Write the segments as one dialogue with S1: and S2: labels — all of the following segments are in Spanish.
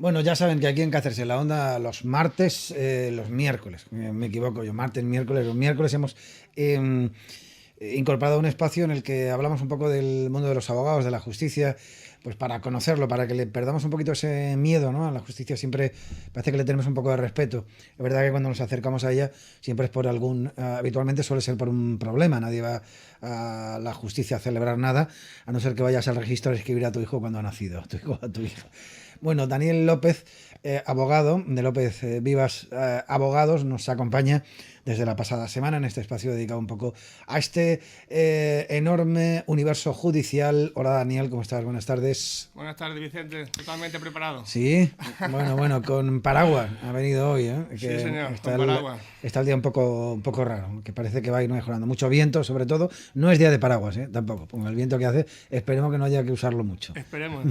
S1: Bueno, ya saben que aquí en Cáceres en la Onda los martes, los miércoles, me equivoco yo, martes, miércoles, los miércoles hemos incorporado un espacio en el que hablamos un poco del mundo de los abogados, de la justicia, pues para conocerlo, para que le perdamos un poquito ese miedo, ¿no? A la justicia siempre parece que le tenemos un poco de respeto. Es verdad que cuando nos acercamos a ella siempre es por habitualmente suele ser por un problema. Nadie va a la justicia a celebrar nada, a no ser que vayas al registro a escribir a tu hijo cuando ha nacido, a tu hijo o a tu hija. Bueno, Daniel López, abogado de López Vivas Abogados, nos acompaña desde la pasada semana en este espacio dedicado un poco a este enorme universo judicial. Hola Daniel, ¿cómo estás? Buenas tardes.
S2: Buenas tardes, Vicente. Totalmente preparado.
S1: Sí, bueno, con paraguas ha venido hoy, ¿eh? Que
S2: sí, señor,
S1: está
S2: con paraguas.
S1: Está el día un poco raro, que parece que va a ir mejorando. Mucho viento, sobre todo. No es día de paraguas, tampoco. Con el viento que hace, esperemos que no haya que usarlo mucho.
S2: Esperemos.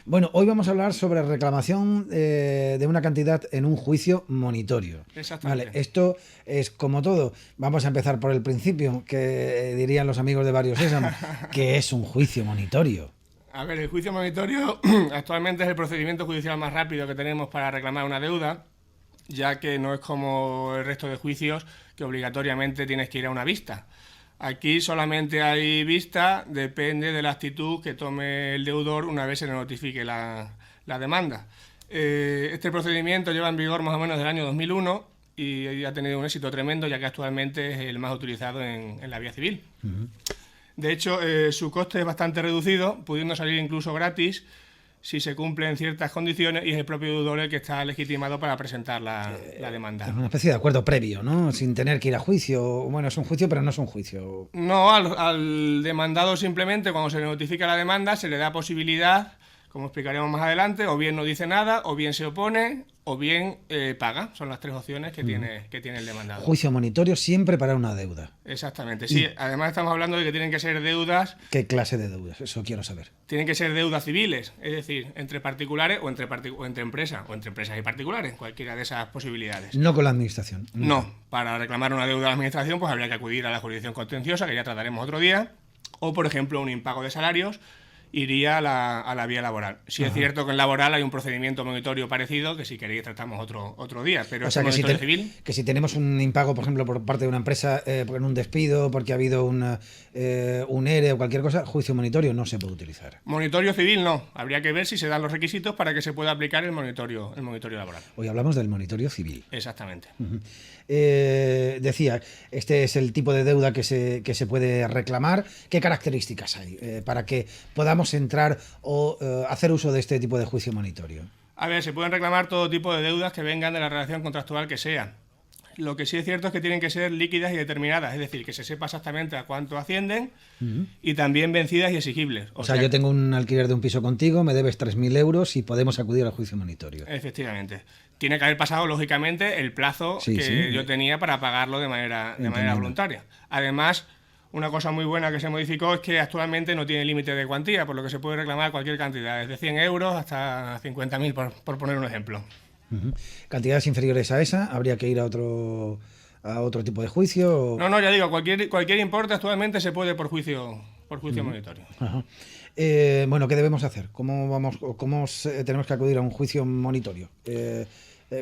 S1: Bueno, hoy vamos a hablar sobre reclamación de una cantidad en un juicio monitorio.
S2: Exactamente.
S1: Vale, esto es como todo. Vamos a empezar por el principio, que dirían los amigos de Barrio Sésamo, que es un juicio monitorio.
S2: A ver, el juicio monitorio actualmente es el procedimiento judicial más rápido que tenemos para reclamar una deuda, ya que no es como el resto de juicios que obligatoriamente tienes que ir a una vista. Aquí solamente hay vista, depende de la actitud que tome el deudor una vez se le notifique la demanda. Este procedimiento lleva en vigor más o menos del año 2001 y ha tenido un éxito tremendo, ya que actualmente es el más utilizado en la vía civil.
S1: Uh-huh.
S2: De hecho, su coste es bastante reducido, pudiendo salir incluso gratis si se cumplen ciertas condiciones y es el propio deudor el que está legitimado para presentar la demanda.
S1: Es una especie de acuerdo previo, ¿no? Sin tener que ir a juicio. Bueno, es un juicio, pero no es un juicio.
S2: No, al demandado simplemente cuando se le notifica la demanda se le da posibilidad, como explicaremos más adelante, o bien no dice nada, o bien se opone, o bien paga. Son las tres opciones que tiene el demandado.
S1: Juicio monitorio siempre para una deuda.
S2: Exactamente, sí. Además estamos hablando de que tienen que ser deudas...
S1: ¿Qué clase de deudas? Eso quiero saber.
S2: Tienen que ser deudas civiles, es decir, entre particulares o entre empresas, o entre empresas y particulares, cualquiera de esas posibilidades.
S1: No con la administración.
S2: No, para reclamar una deuda a la administración pues habría que acudir a la jurisdicción contenciosa, que ya trataremos otro día, o por ejemplo un impago de salarios iría a la vía laboral. Sí es cierto que en laboral hay un procedimiento monitorio parecido, que si queréis tratamos otro día, pero
S1: o sea,
S2: civil...
S1: que si tenemos un impago, por ejemplo, por parte de una empresa, por un despido, porque ha habido un ERE o cualquier cosa, juicio monitorio no se puede utilizar.
S2: Monitorio civil no, habría que ver si se dan los requisitos para que se pueda aplicar el monitorio laboral.
S1: Hoy hablamos del monitorio civil.
S2: Exactamente.
S1: Uh-huh. Decía, este es el tipo de deuda que se puede reclamar. ¿Qué características hay para que podamos entrar o hacer uso de este tipo de juicio monitorio?
S2: A ver, se pueden reclamar todo tipo de deudas que vengan de la relación contractual que sea. Lo que sí es cierto es que tienen que ser líquidas y determinadas, es decir, que se sepa exactamente a cuánto ascienden y también vencidas y exigibles.
S1: O sea, yo tengo un alquiler de un piso contigo, me debes 3.000 euros y podemos acudir al juicio monitorio.
S2: Efectivamente. Tiene que haber pasado, lógicamente, el plazo yo tenía para pagarlo de manera voluntaria. Además, una cosa muy buena que se modificó es que actualmente no tiene límite de cuantía, por lo que se puede reclamar cualquier cantidad, desde 100 euros hasta 50.000, por poner un ejemplo.
S1: Uh-huh. ¿Cantidades inferiores a esa? ¿Habría que ir a otro tipo de juicio?
S2: No, ya digo, cualquier importe actualmente se puede por juicio monitorio.
S1: Uh-huh. Bueno, ¿qué debemos hacer? ¿Cómo tenemos que acudir a un juicio monitorio?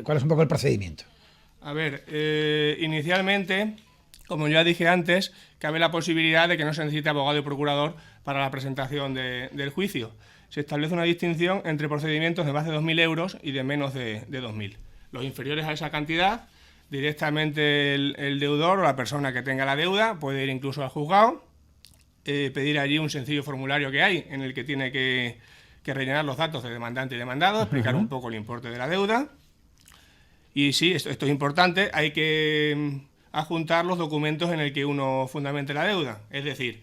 S1: ¿Cuál es un poco el procedimiento?
S2: A ver, inicialmente, como ya dije antes, cabe la posibilidad de que no se necesite abogado y procurador para la presentación del juicio. Se establece una distinción entre procedimientos de más de 2.000 euros y de menos de 2.000. Los inferiores a esa cantidad, directamente el deudor o la persona que tenga la deuda puede ir incluso al juzgado, pedir allí un sencillo formulario que hay en el que tiene que rellenar los datos de demandante y demandado, explicar un poco el importe de la deuda. Y sí, esto es importante, hay que adjuntar los documentos en el que uno fundamente la deuda. Es decir,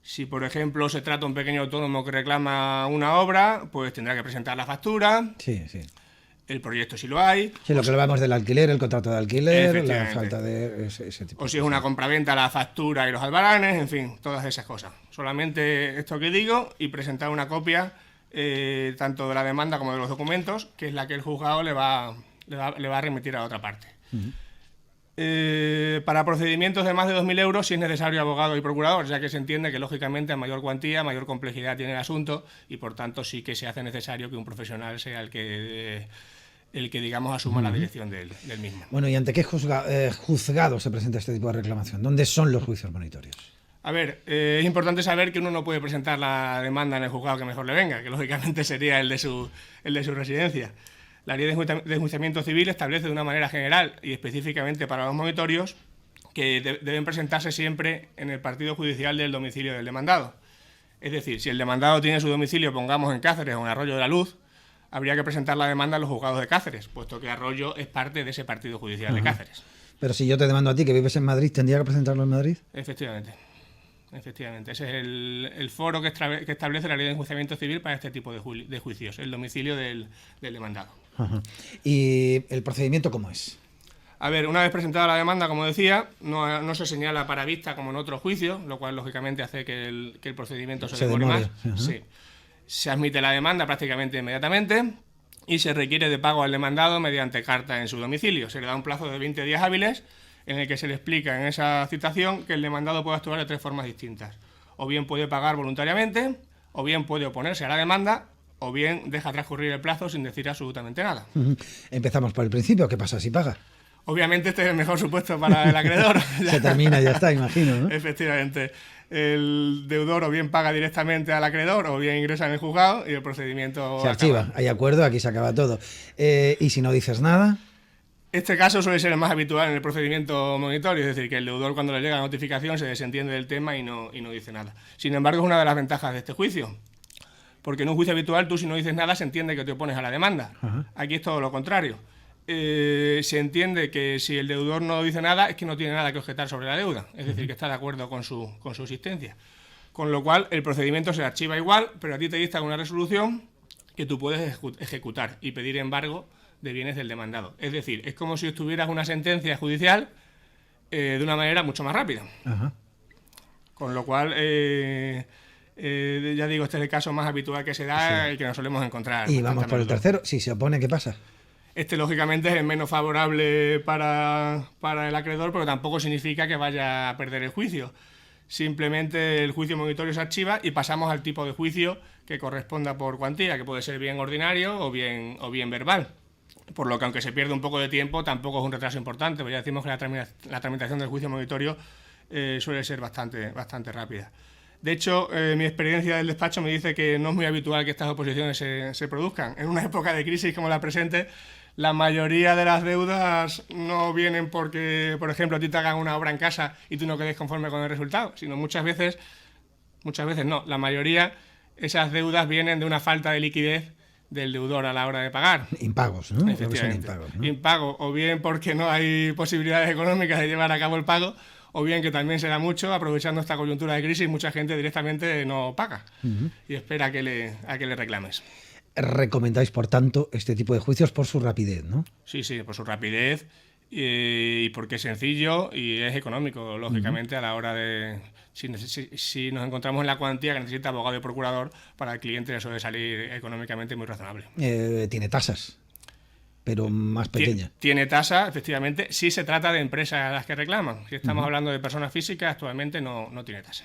S2: si por ejemplo se trata de un pequeño autónomo que reclama una obra, pues tendrá que presentar la factura.
S1: Sí.
S2: El proyecto si lo hay.
S1: Sí, lo que hablamos del alquiler, el contrato de alquiler, la falta de ese tipo.
S2: O si es una compraventa, la factura y los albaranes, en fin, todas esas cosas. Solamente esto que digo y presentar una copia tanto de la demanda como de los documentos, que es la que el juzgado le va a remitir a otra parte. Uh-huh. Para procedimientos de más de 2.000 euros sí es necesario abogado y procurador, ya que se entiende que, lógicamente, a mayor cuantía, mayor complejidad tiene el asunto y, por tanto, sí que se hace necesario que un profesional sea el que digamos, asuma la dirección del mismo.
S1: Bueno, ¿y ante qué juzgado se presenta este tipo de reclamación? ¿Dónde son los juicios monitorios?
S2: A ver, es importante saber que uno no puede presentar la demanda en el juzgado que mejor le venga, que lógicamente sería el de su residencia. La Ley de Enjuiciamiento Civil establece de una manera general y específicamente para los monitorios que deben presentarse siempre en el partido judicial del domicilio del demandado. Es decir, si el demandado tiene su domicilio, pongamos en Cáceres o en Arroyo de la Luz, habría que presentar la demanda en los juzgados de Cáceres, puesto que Arroyo es parte de ese partido judicial de Cáceres.
S1: Pero si yo te demando a ti que vives en Madrid, ¿tendría que presentarlo en Madrid?
S2: Efectivamente. Ese es el foro que establece la Ley de Enjuiciamiento Civil para este tipo de juicios, el domicilio del demandado.
S1: Ajá. ¿Y el procedimiento cómo es?
S2: A ver, una vez presentada la demanda, como decía, no se señala para vista como en otros juicios, lo cual lógicamente hace que el procedimiento se demore más. Sí. Se admite la demanda prácticamente inmediatamente y se requiere de pago al demandado mediante carta en su domicilio. Se le da un plazo de 20 días hábiles en el que se le explica en esa citación que el demandado puede actuar de 3 formas distintas. O bien puede pagar voluntariamente, o bien puede oponerse a la demanda, o bien deja transcurrir el plazo sin decir absolutamente nada.
S1: Empezamos por el principio. ¿Qué pasa si paga?
S2: Obviamente este es el mejor supuesto para el acreedor.
S1: Se termina y ya está, imagino, ¿no?
S2: Efectivamente. El deudor o bien paga directamente al acreedor o bien ingresa en el juzgado y el procedimiento
S1: se archiva. Hay acuerdo, aquí se acaba todo. ¿Y si no dices nada?
S2: Este caso suele ser el más habitual en el procedimiento monitorio, es decir, que el deudor, cuando le llega la notificación, se desentiende del tema y no dice nada. Sin embargo, es una de las ventajas de este juicio, porque en un juicio habitual tú, si no dices nada, se entiende que te opones a la demanda. Aquí es todo lo contrario. Se entiende que si el deudor no dice nada es que no tiene nada que objetar sobre la deuda, es decir, que está de acuerdo con su existencia. Con lo cual, el procedimiento se archiva igual, pero a ti te dicta una resolución que tú puedes ejecutar y pedir embargo de bienes del demandado. Es decir, es como si tuvieras una sentencia judicial de una manera mucho más rápida. Con lo cual, ya digo, este es el caso más habitual que se da y que nos solemos encontrar.
S1: Y vamos por el tercero. Si se opone, ¿qué pasa?
S2: Este, lógicamente, es el menos favorable para el acreedor, pero tampoco significa que vaya a perder el juicio. Simplemente el juicio monitorio se archiva y pasamos al tipo de juicio que corresponda por cuantía, que puede ser bien ordinario o bien verbal. Por lo que, aunque se pierde un poco de tiempo, tampoco es un retraso importante, porque ya decimos que la tramitación del juicio monitorio suele ser bastante rápida. De hecho, mi experiencia del despacho me dice que no es muy habitual que estas oposiciones se produzcan. En una época de crisis como la presente, la mayoría de las deudas no vienen porque, por ejemplo, a ti te hagan una obra en casa y tú no quedes conforme con el resultado, sino muchas veces no, la mayoría, esas deudas vienen de una falta de liquidez del deudor a la hora de pagar.
S1: Impagos, ¿no?
S2: Efectivamente. Impago, o bien porque no hay posibilidades económicas de llevar a cabo el pago, o bien que también se da mucho, aprovechando esta coyuntura de crisis, mucha gente directamente no paga y espera a que le reclames.
S1: Recomendáis, por tanto, este tipo de juicios por su rapidez, ¿no?
S2: Sí, por su rapidez y porque es sencillo y es económico, lógicamente, a la hora de... Si nos encontramos en la cuantía que necesita abogado y procurador, para el cliente le suele salir económicamente muy razonable.
S1: Tiene tasas, pero más pequeña.
S2: Tiene tasa, efectivamente, si se trata de empresas a las que reclaman. Si estamos hablando de personas físicas, actualmente no tiene tasa.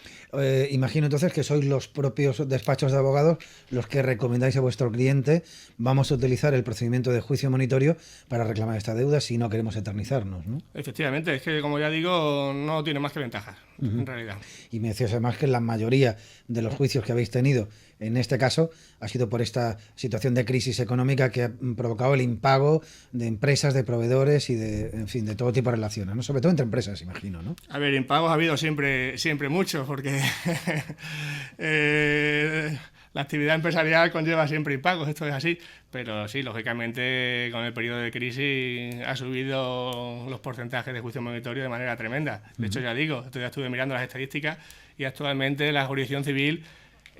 S1: Imagino entonces que sois los propios despachos de abogados los que recomendáis a vuestro cliente: vamos a utilizar el procedimiento de juicio monitorio para reclamar esta deuda si no queremos eternizarnos, ¿no?
S2: Efectivamente, es que, como ya digo, no tiene más que ventajas, en realidad.
S1: Y me decías además que la mayoría de los juicios que habéis tenido en este caso ha sido por esta situación de crisis económica que ha provocado el impago de empresas, de proveedores y de todo tipo de relaciones, ¿no? Sobre todo entre empresas, imagino, ¿no?
S2: A ver, impagos ha habido siempre muchos, porque la actividad empresarial conlleva siempre impagos, esto es así, pero sí, lógicamente, con el periodo de crisis ha subido los porcentajes de juicio monitorio de manera tremenda. De hecho, ya digo, ya estuve mirando las estadísticas y actualmente la jurisdicción civil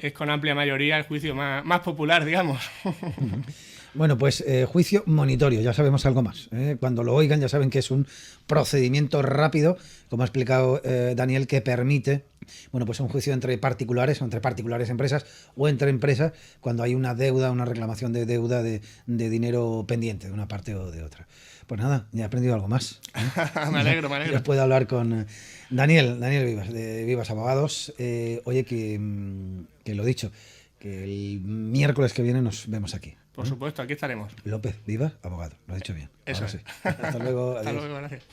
S2: es con amplia mayoría el juicio más popular, digamos.
S1: Bueno, pues juicio monitorio, ya sabemos algo más. Cuando lo oigan ya saben que es un procedimiento rápido, como ha explicado Daniel, que permite, bueno, pues un juicio entre particulares o entre particulares empresas o entre empresas cuando hay una deuda, una reclamación de deuda de dinero pendiente de una parte o de otra. Pues nada, ya he aprendido algo más.
S2: Me alegro.
S1: Ya puedo hablar con Daniel Vivas, de Vivas Abogados. Oye, que lo dicho, que el miércoles que viene nos vemos aquí.
S2: Por supuesto, aquí estaremos.
S1: López Vivas, abogado. Lo he dicho bien.
S2: Eso
S1: Ahora sí. Hasta luego.
S2: Hasta
S1: Adiós.
S2: luego, gracias.